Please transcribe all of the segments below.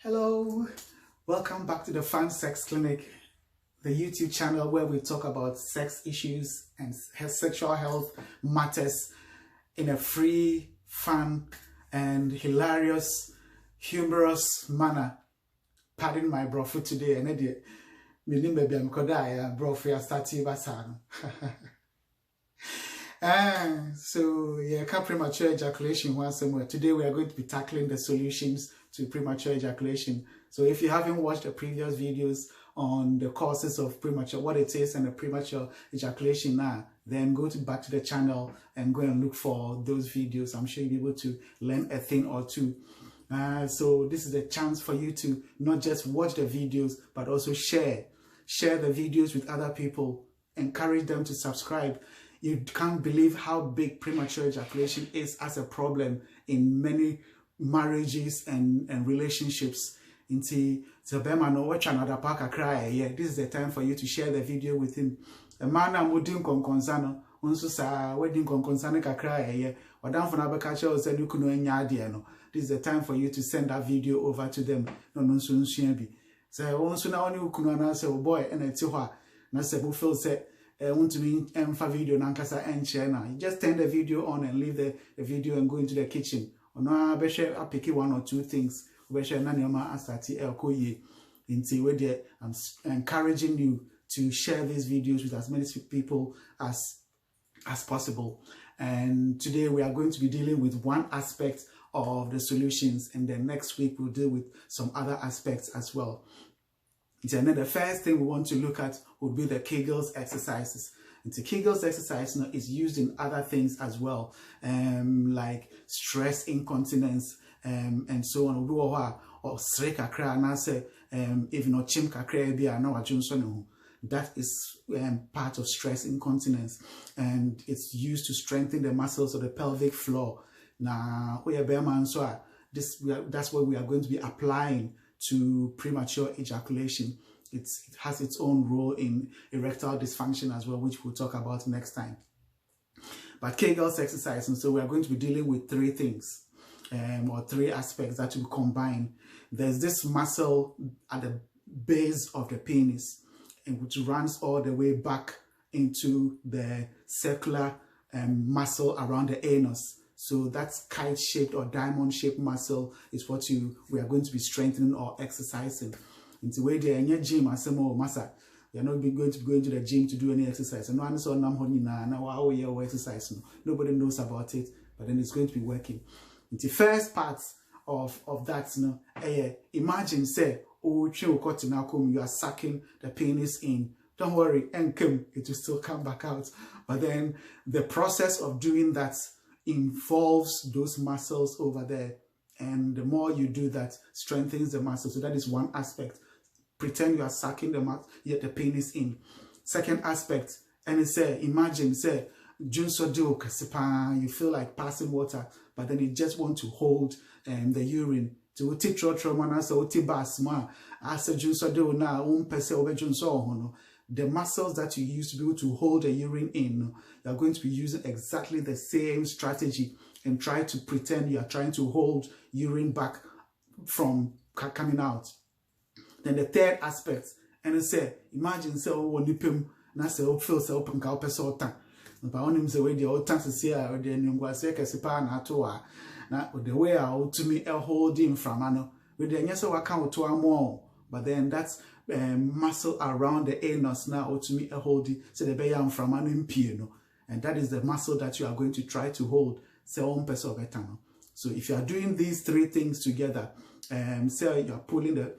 Hello, welcome back to the Fun Sex Clinic, the YouTube channel where we talk about sex issues and sexual health matters in a free, fun, and hilarious, humorous manner. Pardon my bro for today, and idiot. My name is bro for starting basan. So yeah, premature ejaculation once somewhere. Today we are going to be tackling the solutions to premature ejaculation. So if you haven't watched the previous videos on the causes of premature, what it is and the premature ejaculation now, then go back to the channel and go and look for those videos. I'm sure you'll be able to learn a thing or two. So this is a chance for you to not just watch the videos, but also share the videos with other people, encourage them to subscribe. You can't believe how big premature ejaculation is as a problem in many marriages and relationships. This is the time for you to share the video with him. A man I'm wedding conconsano, unso sa wedding conconsano kakra this is the time for you to send that video over to them. No so once now only say boy and it's na se bu feel say want to be video nankasa and share. Just turn the video on and leave the video and go into the kitchen. No, I share I pick one or two things. We share nanyama asati elkoye. I'm encouraging you to share these videos with as many people as possible. And today we are going to be dealing with one aspect of the solutions, and then next week we'll deal with some other aspects as well. And then the first thing we want to look at would be the Kegels exercises. And the Kegels exercise is used in other things as well, like stress incontinence and so on. Or sre kakra and I say if not chim kakra be no ajunso. That is part of stress incontinence, and it's used to strengthen the muscles of the pelvic floor. Now, that's what we are going to be applying to premature ejaculation. It has its own role in erectile dysfunction as well, which we'll talk about next time. But Kegels exercise, and so we are going to be dealing with three things, or three aspects that will combine. There's this muscle at the base of the penis, and which runs all the way back into the circular muscle around the anus. So that's kite-shaped or diamond-shaped muscle is what we are going to be strengthening or exercising. In the way they are in your gym, I say more massa. You're not going to be going to the gym to do any exercise. And one so now exercise. Nobody knows about it, but then it's going to be working. In the first part of that, imagine say, you are sucking the penis in. Don't worry, and it will still come back out. But then the process of doing that involves those muscles over there, and the more you do that, strengthens the muscle. So that is one aspect. Pretend you are sucking the penis in. Second aspect, and it's imagine you feel like passing water, but then you just want to hold the urine. To the muscles that you use to be able to hold the urine in, you're going to be using exactly the same strategy and try to pretend you are trying to hold urine back from coming out. Then the third aspect, and it say, imagine say nipim na say feel say open ka opese otan. But on him say we the otan say or the nyungwa say kesipa na to na the way out to me holding from ano with the nyesa waka to amo. But then that's muscle around the anus now to me holding so the bay from an and that is the muscle that you are going to try to hold. So if you are doing these three things together, say you are pulling the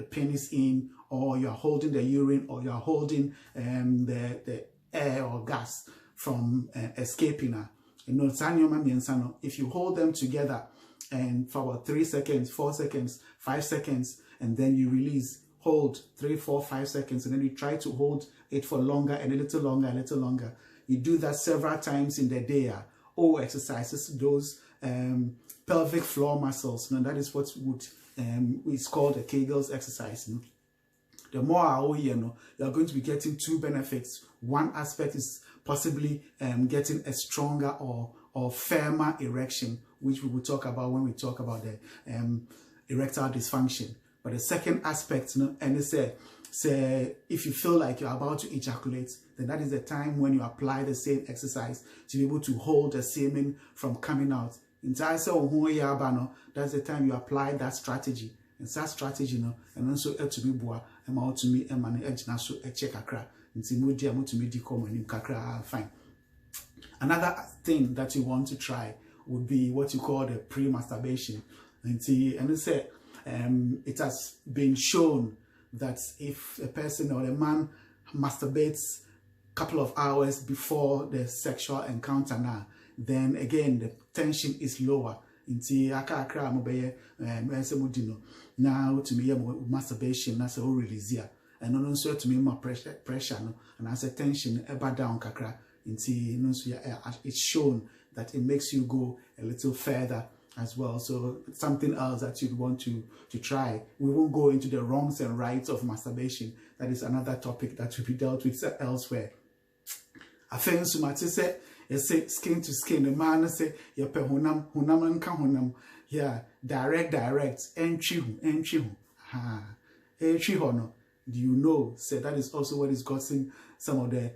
penis in, or you are holding the urine, or you are holding the air or gas from escaping. If you hold them together and for about 3 seconds, 4 seconds, 5 seconds, and then you release, hold 3, 4, 5 seconds, and then you try to hold it for longer and a little longer, a little longer. You do that several times in the day. Or exercises those pelvic floor muscles. Now that is what is called a Kegels exercise. The more you are going to be getting two benefits. One aspect is possibly getting a stronger or firmer erection, which we will talk about when we talk about the erectile dysfunction. But the second aspect, and it say if you feel like you're about to ejaculate, then that is the time when you apply the same exercise to be able to hold the semen from coming out. That's the time you apply that strategy. And that strategy, and also to be boa, and to me, and man, edge naso, a check a crack, and see more dear to me, decom and kakra, fine. Another thing that you want to try would be what you call the pre-masturbation. And see, and it has been shown that if a person or a man masturbates a couple of hours before the sexual encounter now, then again the tension is lower. Now to me masturbation that's all release here. And also to me more pressure and as a tension ever down kakra. It's shown that it makes you go a little further as well. So something else that you'd want to try. We won't go into the wrongs and rights of masturbation. That is another topic that will be dealt with elsewhere. I think so much say skin to skin. The man say you pe hunam and kahunam. Yeah, direct entry ha entry hono. Do you know? Say that is also what is causing some of the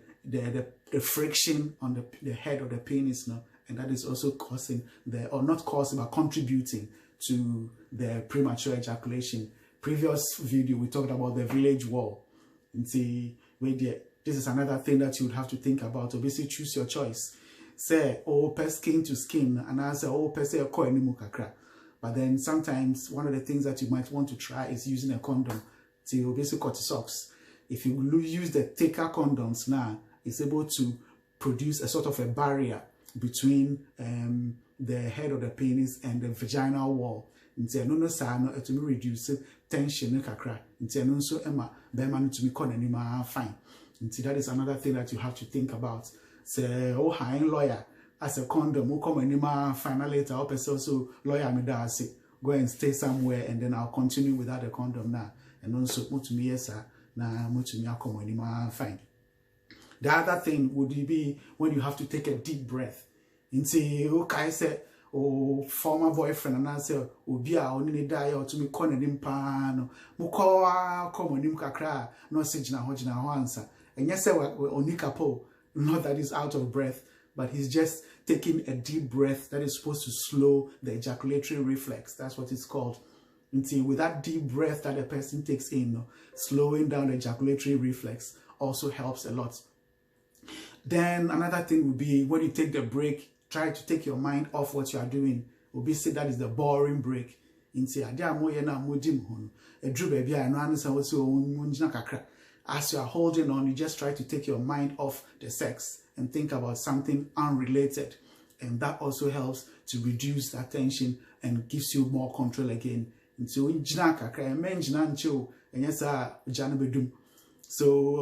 friction on the head of the penis now. And that is also causing or not causing, but contributing to the premature ejaculation. Previous video, we talked about the village wall. And see, this is another thing that you would have to think about. Obviously, choose your choice. Say, per skin to skin, and I say, per se, but then sometimes one of the things that you might want to try is using a condom. So obviously, cut socks. If you use the thicker condoms now, it's able to produce a sort of a barrier between the head of the penis and the vaginal wall. It will reduce tension. Fine. That is another thing that you have to think about. Say, high lawyer as a condom, finally later, also lawyer me say go and stay somewhere and then I'll continue without the condom now. And also to me, yes, fine. The other thing would be when you have to take a deep breath. Say, okay, say, former boyfriend, and I say, Bia, only die or to me, corner him pan, Mukoa, come him kakra, no sijna hojina answer. And yes, onikapo, not that he's out of breath, but he's just taking a deep breath that is supposed to slow the ejaculatory reflex. That's what it's called. With that deep breath that a person takes in, slowing down the ejaculatory reflex also helps a lot. Then another thing would be when you take the break, try to take your mind off what you are doing. We'll say that is the boring break. As you are holding on, you just try to take your mind off the sex and think about something unrelated. And that also helps to reduce that tension and gives you more control again. So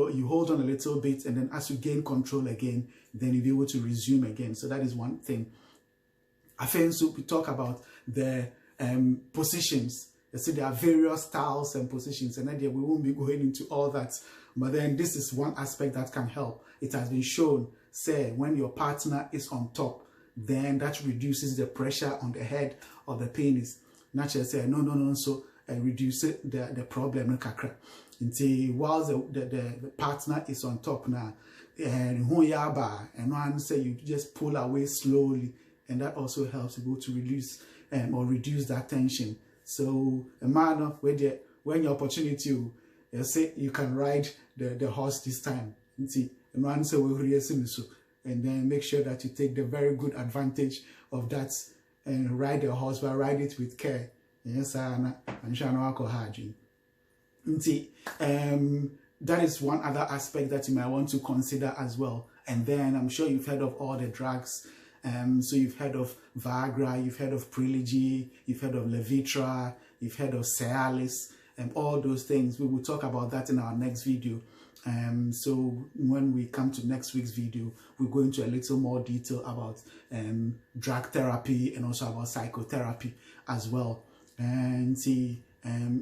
you hold on a little bit, and then as you gain control again, then you'll be able to resume again. So that is one thing. I think so we talk about the positions. So there are various styles and positions, and then we won't be going into all that. But then this is one aspect that can help. It has been shown, say, when your partner is on top, then that reduces the pressure on the head of the penis. Naturally, say no, so reduce the problem. While the partner is on top now, and one say you just pull away slowly, and that also helps you to release or reduce that tension. So a man when your opportunity, you say you can ride the horse this time. And one say and then make sure that you take the very good advantage of that and ride the horse, but ride it with care. Yes, that is one other aspect that you might want to consider as well. And then I'm sure you've heard of all the drugs. So you've heard of Viagra, you've heard of Prilogy, you've heard of Levitra, you've heard of Cialis, and all those things. We will talk about that in our next video. So when we come to next week's video, we'll go into a little more detail about drug therapy and also about psychotherapy as well. And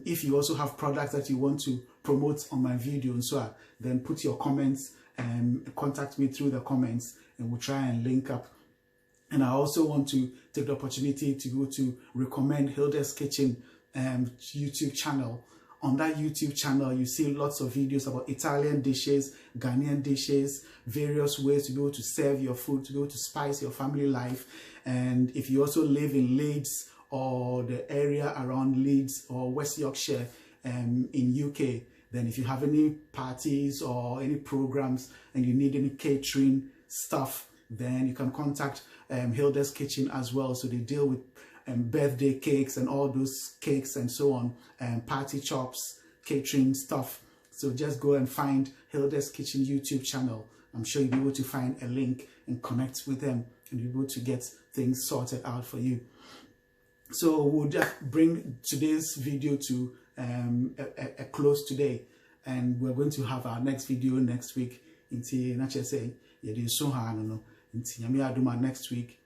if you also have products that you want to promote on my video and so on, then put your comments and contact me through the comments, and we'll try and link up. And I also want to take the opportunity to go to recommend Hilda's Kitchen YouTube channel. On that YouTube channel, you see lots of videos about Italian dishes, Ghanaian dishes, various ways to be able to serve your food, to be able to spice your family life. And if you also live in Leeds or the area around Leeds or West Yorkshire in UK, then if you have any parties or any programs and you need any catering stuff, then you can contact Hilda's Kitchen as well. So they deal with birthday cakes and all those cakes and so on, party chops, catering stuff. So just go and find Hilda's Kitchen YouTube channel. I'm sure you'll be able to find a link and connect with them and be able to get things sorted out for you. So we'll just bring today's video to a close today, and we're going to have our next video next week. Inti nache say yedi so ha no inti nyame aduma next week